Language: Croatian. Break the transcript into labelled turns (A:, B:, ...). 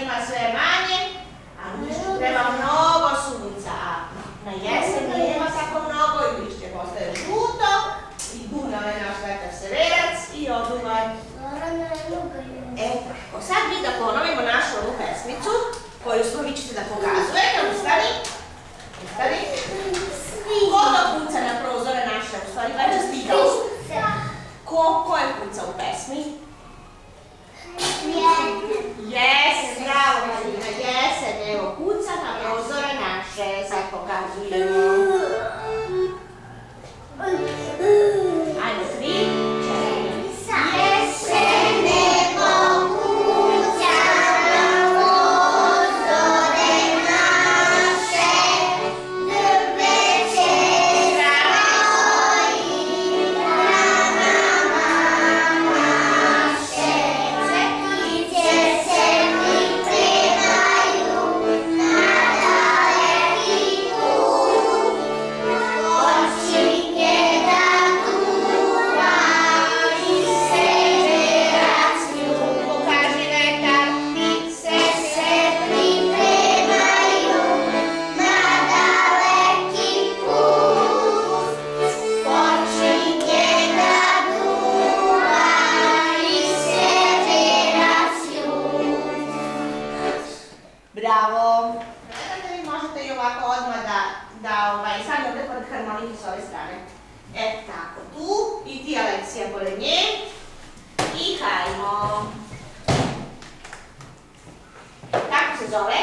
A: ima sve manje, a lišću treba mnogo sunca. Na jesen nema tako mnogo i lišće postaje žuto, i Dunav je naš vetar severac i oduvar. Tako, sad mi da ponovimo našu ovu pesmicu, koju smo vi ćete da pokazujete. Ustani. Ustani. Ko to kuca na prozore naše? U stvari, gledaj da stigao. Ko je kuca u pesmi? Jesen, bravo Marina, jesen, evo, kuca na prozore naše, sad pokazujemo. Ajmo, 3, 4. Jesen, nebo kuca na prozore naše, drveće radoji na nama naše. Cvetiće se pripremaju na daleki put, počinje da duva i seže racnju. Pokaži vetar, ptice se pripremaju na daleki put, počinje da duva i seže racnju. Bravo! Gledajte, vi možete i ovako odmah da sad ovdje pored harmonike s ove strane. Tako, tu i ti Aleksija pored nje. I hajmo. Kako se zove?